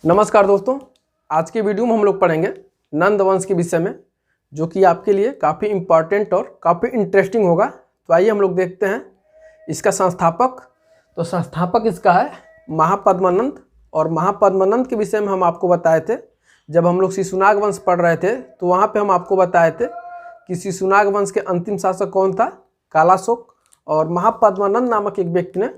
नमस्कार दोस्तों, आज के वीडियो में हम लोग पढ़ेंगे नंद वंश के विषय में, जो कि आपके लिए काफ़ी इम्पॉर्टेंट और काफ़ी इंटरेस्टिंग होगा। तो आइए हम लोग देखते हैं इसका संस्थापक। तो संस्थापक इसका है महापद्मानंद। और महापद्मानंद के विषय में हम आपको बताए थे जब हम लोग शिशुनाग वंश पढ़ रहे थे, तो वहाँ पे हम आपको बताए थे कि शिशुनाग वंश के अंतिम शासक कौन था, कालाशोक। और महापद्मानंद नामक एक व्यक्ति ने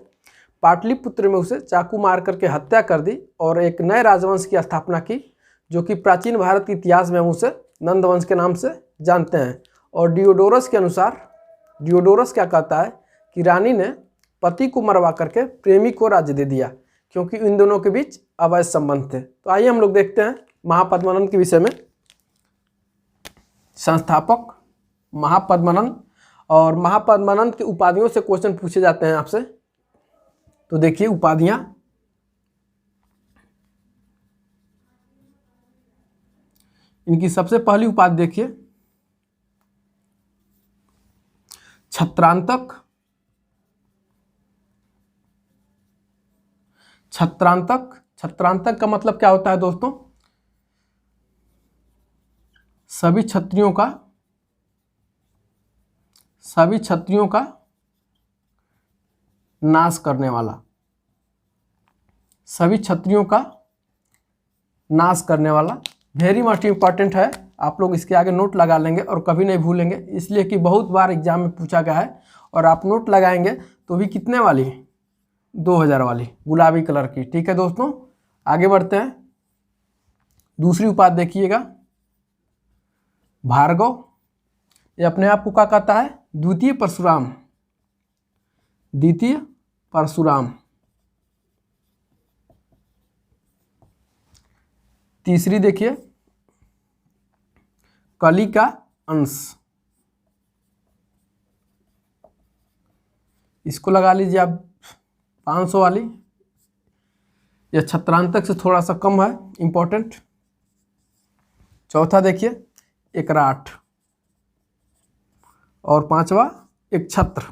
पाटलिपुत्र में उसे चाकू मार करके हत्या कर दी और एक नए राजवंश की स्थापना की, जो कि प्राचीन भारत के इतिहास में हम उसे नंद वंश के नाम से जानते हैं। और डियोडोरस के अनुसार डियोडोरस क्या कहता है कि रानी ने पति को मरवा करके प्रेमी को राज्य दे दिया, क्योंकि इन दोनों के बीच अवैध संबंध थे। तो आइए हम लोग देखते हैं महापद्मानंद के विषय में। संस्थापक महापद्मानंद, और महापद्मानंद की उपाधियों से क्वेश्चन पूछे जाते हैं आपसे। तो देखिए उपाधियां, इनकी सबसे पहली उपाधि देखिए छत्रांतक। छत्रांतक का मतलब क्या होता है दोस्तों? सभी क्षत्रियों का नाश करने वाला। सभी क्षत्रियों का नाश करने वाला वेरी मच इंपॉर्टेंट है। आप लोग इसके आगे नोट लगा लेंगे और कभी नहीं भूलेंगे, इसलिए कि बहुत बार एग्जाम में पूछा गया है। और आप नोट लगाएंगे तो भी कितने वाली, 2000 वाली गुलाबी कलर की। ठीक है दोस्तों, आगे बढ़ते हैं। दूसरी उपाधि देखिएगा भार्गव। ये अपने आप को क्या कहता है? द्वितीय परशुराम। तीसरी देखिए कली का अंश। इसको लगा लीजिए आप 500 वाली। यह छत्रांतक से थोड़ा सा कम है, इंपॉर्टेंट। चौथा देखिए एकराट, और पांचवा एक छत्र।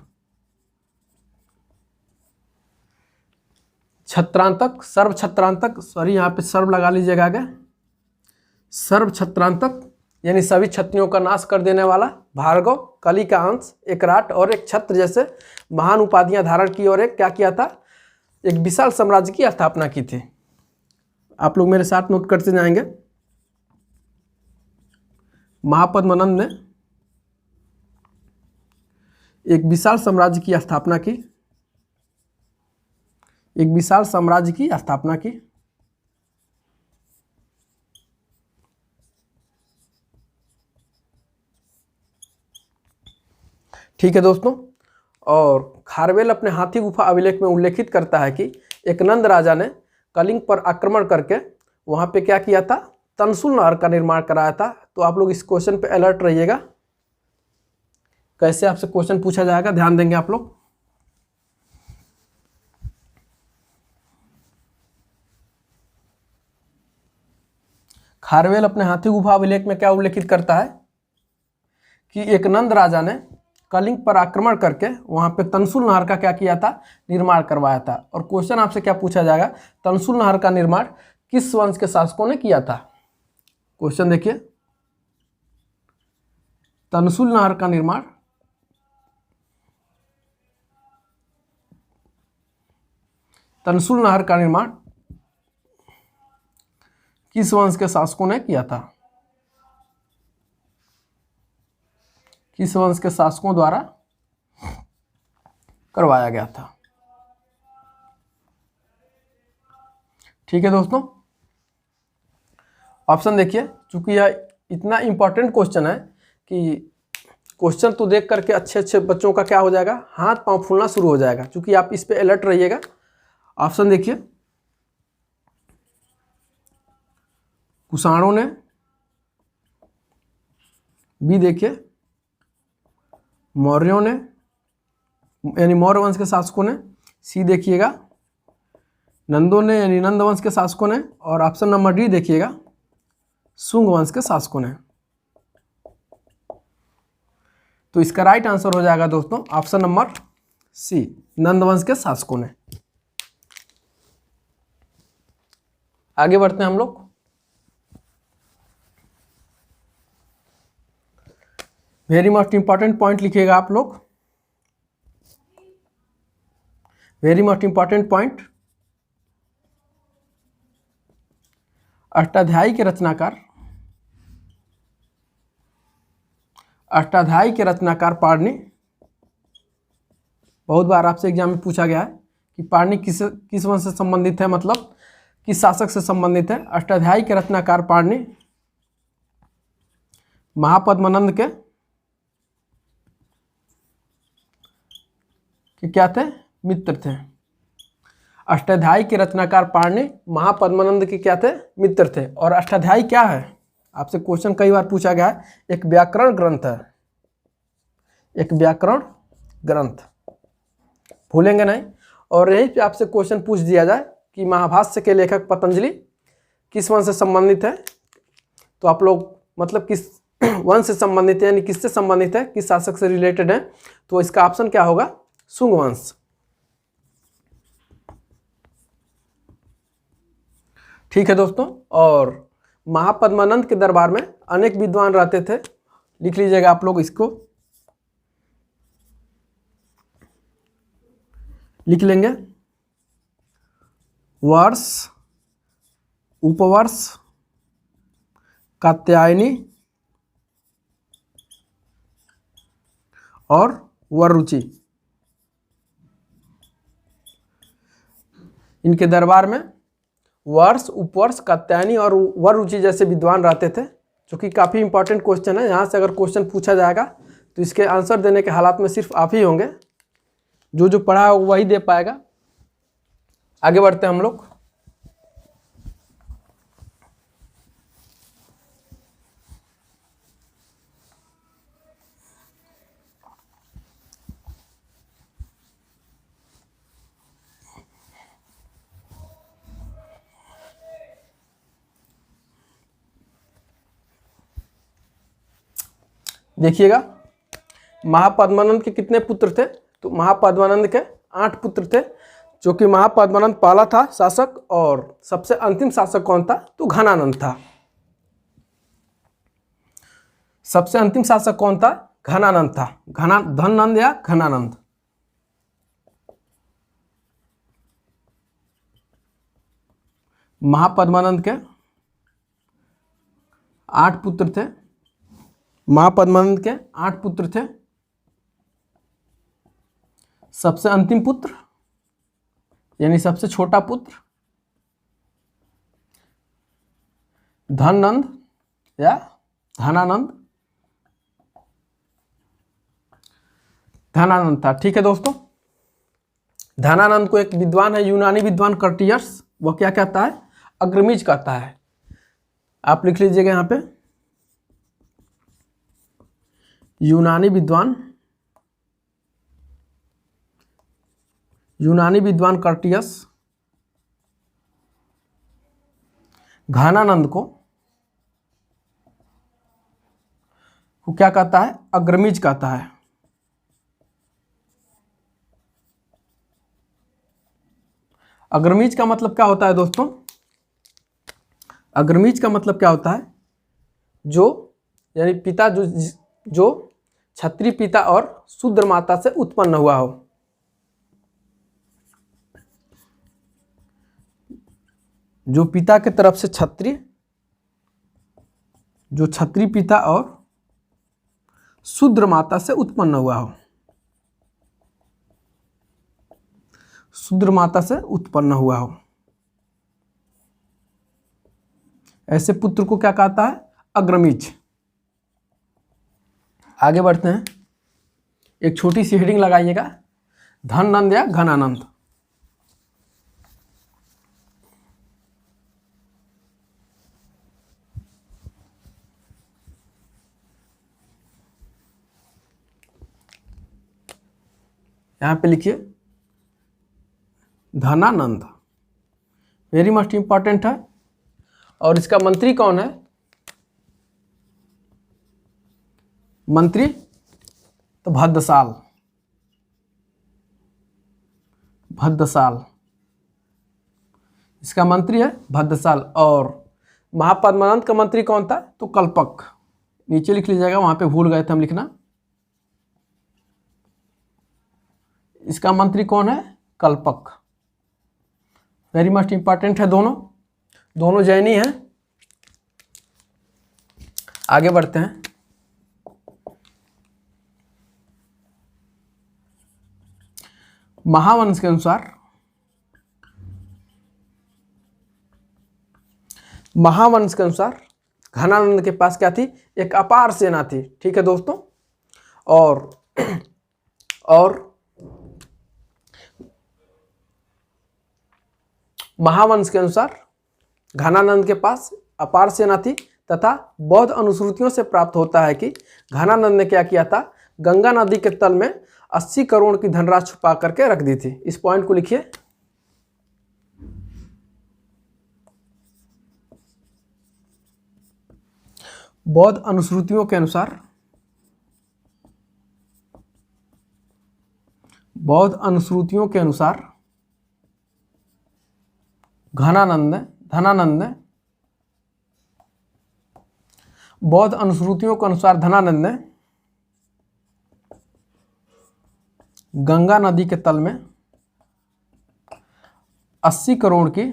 छत्रांतक, सर्व छत्रांतक, सॉरी यहाँ पे सर्व लगा लीजिएगा आगे। सर्व छत्रांतक यानी सभी क्षत्रियों का नाश कर देने वाला भार्गव, कली का अंश, एकराट और एक छत्र जैसे महान उपाधियां धारण की, और एक क्या किया था, एक विशाल साम्राज्य की स्थापना की थी। आप लोग मेरे साथ नोट करते जाएंगे। महापद्मानंद ने एक विशाल साम्राज्य की स्थापना की, ठीक है दोस्तों। और खारवेल अपने हाथी गुफा अभिलेख में उल्लेखित करता है कि एक नंद राजा ने कलिंग पर आक्रमण करके वहां पे क्या किया था, तनसुल नहर का निर्माण कराया था। तो आप लोग इस क्वेश्चन पे अलर्ट रहिएगा, कैसे आपसे क्वेश्चन पूछा जाएगा, ध्यान देंगे आप लोग। खारवेल अपने हाथी गुफा अभिलेख में क्या उल्लेखित करता है कि एक नंद राजा ने कलिंग पर आक्रमण करके वहां पे तनसुल नहर का क्या किया था, निर्माण करवाया था। और क्वेश्चन आपसे क्या पूछा जाएगा, तनसुल नहर का निर्माण किस वंश के शासकों ने किया था? क्वेश्चन देखिए, तनसुल नहर का निर्माण किस वंश के शासकों ने किया था? किस वंश के शासकों द्वारा करवाया गया था? ठीक है दोस्तों, ऑप्शन देखिए। चूंकि यह इतना इंपॉर्टेंट क्वेश्चन है कि क्वेश्चन तो देख करके अच्छे बच्चों का क्या हो जाएगा, हाथ पांव फूलना शुरू हो जाएगा, चूंकि आप इस पे अलर्ट रहिएगा। ऑप्शन देखिए, कुषाणों ने, बी देखिए मौर्यों ने यानी मौर्य वंश के शासकों ने, सी देखिएगा नंदों ने यानी नंद वंश के शासकों ने, और ऑप्शन नंबर डी देखिएगा शुंग वंश के शासकों ने। तो इसका राइट आंसर हो जाएगा दोस्तों ऑप्शन नंबर सी, नंद वंश के शासकों ने। आगे बढ़ते हैं हम लोग। वेरी मोस्ट इंपॉर्टेंट पॉइंट लिखिएगा आप लोग, very most important point. Ashtadhyayi के रचनाकार, अष्टाध्यायी के रचनाकार पाणिनि। बहुत बार आपसे एग्जाम में पूछा गया है कि पाणिनि किस वंश से संबंधित है, मतलब किस शासक से संबंधित है। अष्टाध्यायी के रचनाकार पाणिनि महापद्मानंद के क्या थे, मित्र थे। अष्टाध्यायी के रचनाकार पाणिनि महापद्मानंद के क्या थे, मित्र थे। और अष्टाध्यायी क्या है, आपसे क्वेश्चन कई बार पूछा गया है। एक व्याकरण ग्रंथ है, एक व्याकरण ग्रंथ, भूलेंगे नहीं। और यहीं पे आपसे क्वेश्चन पूछ दिया जाए कि महाभाष्य के लेखक पतंजलि किस वंश से संबंधित है, तो आप लोग मतलब किस वंश से संबंधित है, यानी किससे संबंधित है, किस शासक से रिलेटेड है, तो इसका ऑप्शन क्या होगा, शुंग वंश। ठीक है दोस्तों। और महापद्मानंद के दरबार में अनेक विद्वान रहते थे, लिख लीजिएगा आप लोग, इसको लिख लेंगे। वर्ष, उपवर्ष, कात्यायनी और वररुचि। इनके दरबार में वर्ष, उपवर्ष, कात्यायनी और वररुचि जैसे विद्वान रहते थे, जो कि काफ़ी इंपॉर्टेंट क्वेश्चन है। यहाँ से अगर क्वेश्चन पूछा जाएगा तो इसके आंसर देने के हालात में सिर्फ आप ही होंगे, जो पढ़ा है वही दे पाएगा। आगे बढ़ते हैं हम लोग। देखिएगा, महापद्मानंद के कितने पुत्र थे, तो महापद्मानंद के 8 पुत्र थे, जो कि महापद्मानंद पहला था शासक। और सबसे अंतिम शासक कौन था, तो घनानंद था। सबसे अंतिम शासक कौन था, घनानंद था। धननंद या घनानंद। महापद्मानंद के 8 पुत्र थे, महापद्मानंद के 8 पुत्र थे। सबसे अंतिम पुत्र यानी सबसे छोटा पुत्र धननंद या धनानंद, धनानंद था। ठीक है दोस्तों। धनानंद को एक विद्वान है, यूनानी विद्वान कर्टियस, वह क्या कहता है, अग्रमीज कहता है। आप लिख लीजिएगा यहाँ पे, यूनानी विद्वान कर्टियस घनानंद को क्या कहता है, अग्रमीज कहता है। अग्रमीज का मतलब क्या होता है दोस्तों, अग्रमीज का मतलब क्या होता है, जो यानी पिता जो क्षत्रिय पिता और शूद्र माता से उत्पन्न हुआ हो। जो पिता के तरफ से क्षत्रिय, जो क्षत्रिय पिता और शूद्र माता से उत्पन्न हुआ हो, शूद्र माता से उत्पन्न हुआ हो, ऐसे पुत्र को क्या कहता है, अग्रमीज। आगे बढ़ते हैं। एक छोटी सी हेडिंग लगाइएगा, धननंद या घनानंद। यहां पे लिखिए धनानंद, वेरी मस्ट इंपॉर्टेंट है। और इसका मंत्री कौन है, मंत्री तो भद्रसाल, इसका मंत्री है भद्रसाल। और महापद्मानंद का मंत्री कौन था? तो कल्पक। नीचे लिख लीजिएगा, वहां पे भूल गए थे हम लिखना। इसका मंत्री कौन है? कल्पक। वेरी मच इंपॉर्टेंट है, दोनों जैनी हैं। आगे बढ़ते हैं। महावंश के अनुसार घनानंद के पास क्या थी? एक अपार सेना थी। ठीक है दोस्तों। और महावंश के अनुसार घनानंद के पास अपार सेना थी तथा बौद्ध अनुश्रुतियों से प्राप्त होता है कि घनानंद ने क्या किया था? गंगा नदी के तल में 80 करोड़ की धनराशि छुपा करके रख दी थी। इस पॉइंट को लिखिए। बौद्ध अनुश्रुतियों के अनुसार धनानंद ने गंगा नदी के तल में 80 करोड़ की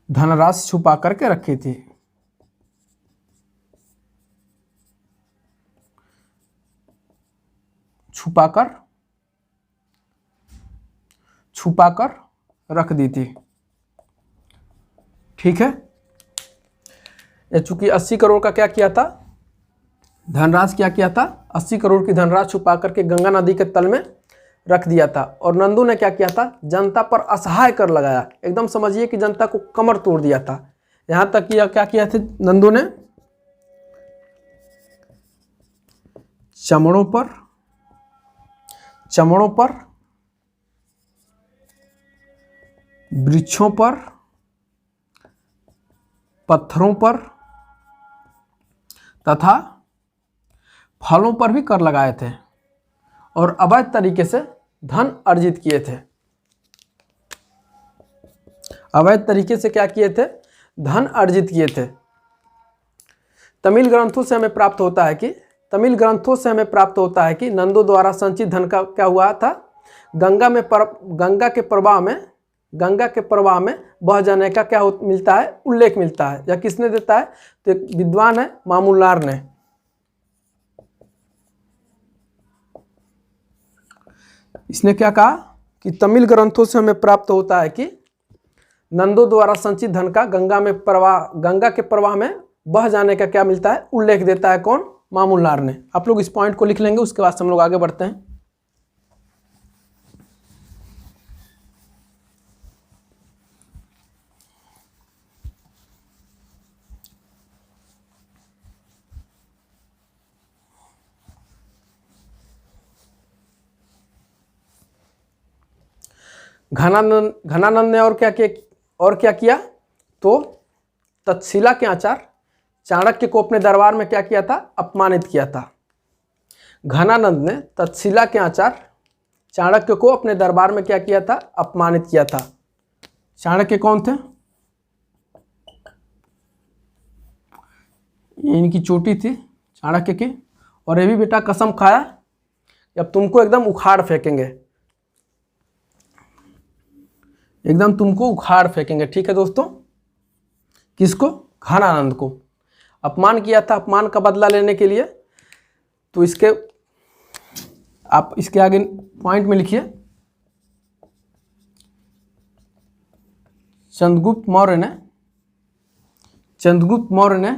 धनराशि छुपा करके रखी थी। छुपाकर रख दी थी। ठीक है। ये चूंकि 80 करोड़ का क्या किया था? धनराशि क्या किया था? 80 करोड़ की धनराशि छुपा करके गंगा नदी के तल में रख दिया था। और नंदू ने क्या किया था? जनता पर असहाय कर लगाया। एकदम समझिए कि जनता को कमर तोड़ दिया था। यहां तक कि क्या किया था नंदू ने? चमड़ों पर, वृक्षों पर, पत्थरों पर तथा फलों पर भी कर लगाए थे और अवैध तरीके से धन अर्जित किए थे। अवैध तरीके से क्या किए थे? धन अर्जित किए थे। तमिल ग्रंथों से हमें प्राप्त होता है कि नंदू द्वारा संचित धन का क्या हुआ था? गंगा के प्रवाह में बह जाने का क्या मिलता है? उल्लेख मिलता है। यह किसने देता है? तो एक विद्वान है मामूलार ने। इसने क्या कहा कि तमिल ग्रंथों से हमें प्राप्त होता है कि नंदू द्वारा संचित धन का गंगा के प्रवाह में बह जाने का क्या मिलता है? उल्लेख देता है कौन? मामूलार ने। आप लोग इस पॉइंट को लिख लेंगे, उसके बाद हम लोग आगे बढ़ते हैं। घनानंद ने और क्या किया? तो तक्षशिला के आचार्य चाणक्य को अपने दरबार में क्या किया था? अपमानित किया था। घनानंद ने तक्षशिला के आचार्य चाणक्य को अपने दरबार में क्या किया था? अपमानित किया था। चाणक्य कौन थे? इनकी चोटी थी चाणक्य की। और ये भी बेटा कसम खाया कि अब तुमको एकदम उखाड़ फेंकेंगे, ठीक है दोस्तों। किसको? घनानंद को अपमान किया था। अपमान का बदला लेने के लिए तो आप इसके आगे पॉइंट में लिखिए। चंद्रगुप्त मौर्य ने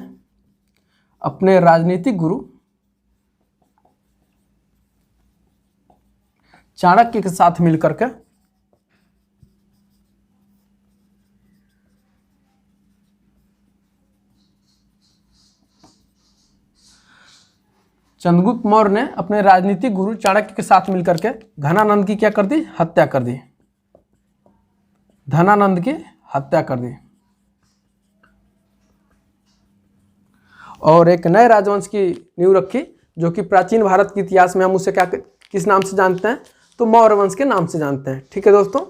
अपने राजनीतिक गुरु चाणक्य के साथ मिलकर के चंद्रगुप्त मौर्य ने अपने राजनीतिक गुरु चाणक्य के साथ मिलकर के घनानंद की क्या कर दी? हत्या कर दी। धनानंद की हत्या कर दी और एक नए राजवंश की नींव रखी, जो कि प्राचीन भारत के इतिहास में हम उसे किस नाम से जानते हैं? तो मौर्य वंश के नाम से जानते हैं। ठीक है दोस्तों।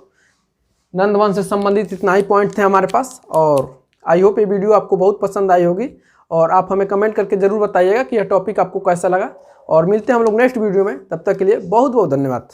नंदवंश से संबंधित इतना ही पॉइंट थे हमारे पास। और आई होप ये वीडियो आपको बहुत पसंद आई होगी और आप हमें कमेंट करके ज़रूर बताइएगा कि यह टॉपिक आपको कैसा लगा। और मिलते हैं हम लोग नेक्स्ट वीडियो में, तब तक के लिए बहुत बहुत धन्यवाद।